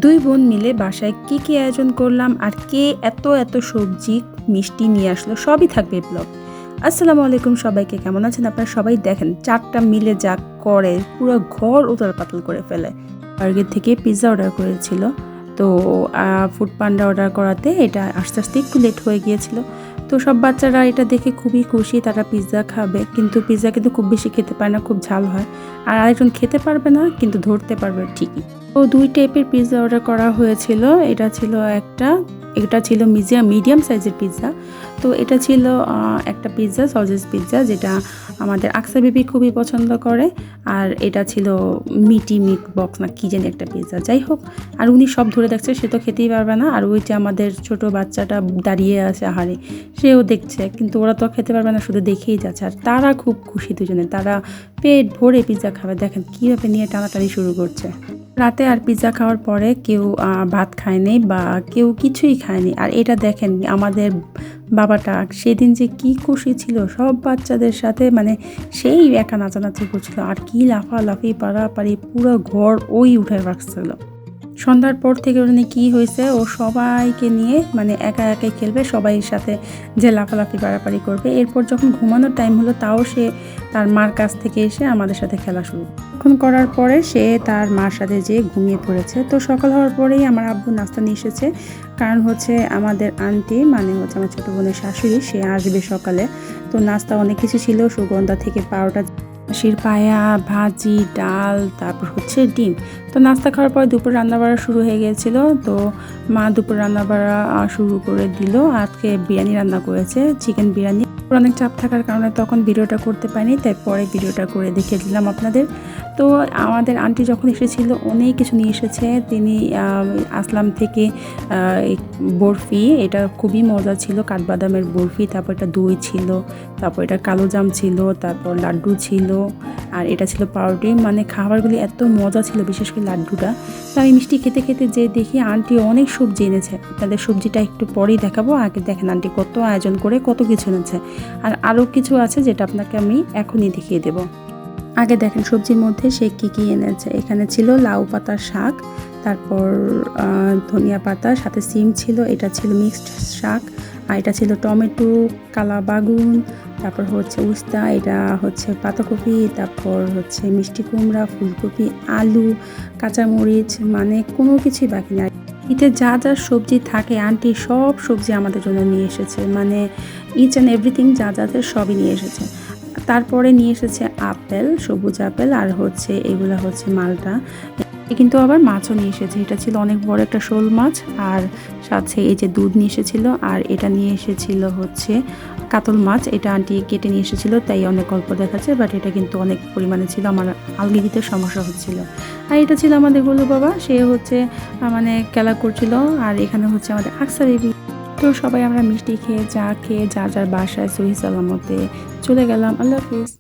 দুই বোন মিলে বাসায় কী আয়োজন করলাম আর কে এত এত সবজি মিষ্টি নিয়ে আসলো সবই থাকবে ব্লগ। আসসালামু আলাইকুম সবাইকে, কেমন আছেন আপনারা? সবাই দেখেন চারটা মিলে যা করে পুরো ঘর উতাল পাতাল করে ফেলে। বার্গের থেকে পিৎজা অর্ডার করেছিল, তো ফুড পান্ডা অর্ডার করাতে এটা আস্তে আস্তে একটু লেট হয়ে গিয়েছিল। তো সব বাচ্চারা এটা দেখে খুবই খুশি, তারা পিৎজা খাবে, কিন্তু পিৎজা কিন্তু খুব বেশি খেতে পারে না, খুব ঝাল হয়। আর আরেকজন খেতে পারবে না কিন্তু ধরতে পারবে ঠিকই। তো দুই টাইপের পিৎজা অর্ডার করা হয়েছিল। এটা ছিল মিডিয়াম সাইজের পিৎজা। তো এটা ছিল একটা পিৎজা, সসেজ পিৎজা, যেটা আমাদের আকসা বেবি খুবই পছন্দ করে। আর এটা ছিল মিটি মিট বক্স না কি জানি একটা পিৎজা, যাই হোক। আর উনি সব ধরে দেখছে, সে তো খেতেই পারবে না। আর ওই যে আমাদের ছোট বাচ্চাটা দাঁড়িয়ে আছে আহারে, সেও দেখছে, কিন্তু ওরা তো খেতে পারবে না, শুধু দেখেই যাচ্ছে। আর তারা খুব খুশি দুজনে, তারা পেট ভরে পিৎজা খাবে। দেখেন কীভাবে নিয়ে টানাটানি শুরু করছে। রাতে আর পিৎজা খাওয়ার পরে কেউ ভাত খায়নি বা কেউ কিছুই খায়নি। আর এটা দেখেন আমাদের বাবাটা সেদিন যে কি খুশি ছিল সব বাচ্চাদের সাথে, মানে সেই একা নাচানাচি করছিল আর কি লাফালাফি পাড়াপাড়ি, পুরো ঘর ওই উঠে রাখছিল। সন্ধ্যার পর থেকে ওর নিয়ে কী হয়েছে, ও সবাইকে নিয়ে মানে একা একাই খেলবে, সবাই সাথে যে লাফালাফি বাড়াবাড়ি করবে। এরপর যখন ঘুমানোর টাইম হলো, তাও সে তার মার কাছ থেকে এসে আমাদের সাথে খেলা শুরু এখন করার পরে সে তার মার সাথে যেয়ে ঘুমিয়ে পড়েছে। তো সকাল হওয়ার পরেই আমার আব্বু নাস্তা নিয়ে এসেছে, কারণ হচ্ছে আমাদের আন্টি, মানে হচ্ছে আমার ছোটো বোনের শাশুড়ি, সে আসবে সকালে। তো নাস্তা অনেক কিছু ছিল, সুগন্ধা থেকে পাউডার, খাসির পায়া, ভাজি, ডাল, তারপর হচ্ছে ডিম। তো নাস্তা খাওয়ার পর দুপুর রান্নাবাড়া শুরু হয়ে গিয়েছিল। তো মা দুপুর রান্নাবাড়া শুরু করে দিল। আজকে বিরিয়ানি রান্না করেছে, চিকেন বিরিয়ানি। অনেক চাপ থাকার কারণে তখন ভিডিওটা করতে পারিনি, তাই পরে ভিডিওটা করে দেখিয়ে দিলাম আপনাদের। তো আমাদের আন্টি যখন এসেছিল অনেক কিছু নিয়ে এসেছে। তিনি আসলাম থেকে বরফি, এটা খুবই মজা ছিল, কাঠবাদামের বরফি। তারপর এটা দই ছিল, তারপর এটা কালো জাম ছিল, তারপর লাড্ডু ছিল, আর এটা ছিল পাউরুটি। মানে খাবারগুলি এত মজা ছিল, বিশেষ করে লাড্ডুটা। তো আমি মিষ্টি খেতে খেতে যে দেখি আন্টি অনেক সবজি এনেছে। আপনাদের সবজিটা একটু পরেই দেখাবো, আগে দেখেন আন্টি কত আয়োজন করে কত কিছু এনেছে। আর আরও কিছু আছে যেটা আপনাকে আমি এখনই দেখিয়ে দেব। আগে দেখেন সবজির মধ্যে সে কী এনেছে। এখানে ছিল লাউ পাতার শাক, তারপর ধনিয়া পাতা, সাথে সিম ছিল, এটা ছিল মিক্সড শাক, আর এটা ছিল টমেটো, কালা বাগুন, তারপর হচ্ছে উস্তা, এটা হচ্ছে পাতাকপি, তারপর হচ্ছে মিষ্টি কুমড়া, ফুলকপি, আলু, কাঁচামরিচ, মানে কোনো কিছুই বাকি না। এতে যা যা সবজি থাকে আন্টি সব সবজি আমাদের জন্য নিয়ে এসেছে, মানে ইচ অ্যান্ড এভরিথিং যা যাদের সবই নিয়ে এসেছে। তারপরে নিয়ে এসেছে আপেল, সবুজ আপেল, আর হচ্ছে এগুলা হচ্ছে মালটা। কিন্তু আবার মাছও নিয়ে এসেছে, এটা ছিল অনেক বড় একটা শোল মাছ। আর সাথে এই যে দুধ নিয়ে এসেছিল, আর এটা নিয়ে এসেছিল হচ্ছে কাতল মাছ। এটা আন্টি কেটে নিয়ে এসেছিল, তাই অনেক অল্প দেখাচ্ছে, বাট এটা কিন্তু অনেক পরিমাণে ছিল, আমার আলগি দিতে সমস্যা হচ্ছিল। আর এটা ছিল আমাদের গোলু বাবা, সে হচ্ছে মানে খেলা করছিল। আর এখানে হচ্ছে আমাদের আকসা বেবি। তো সবাই আমরা মিষ্টি খেয়ে যা যার বাসায় সহি সালামতে চলে গেলাম। আল্লাহ হাফিজ।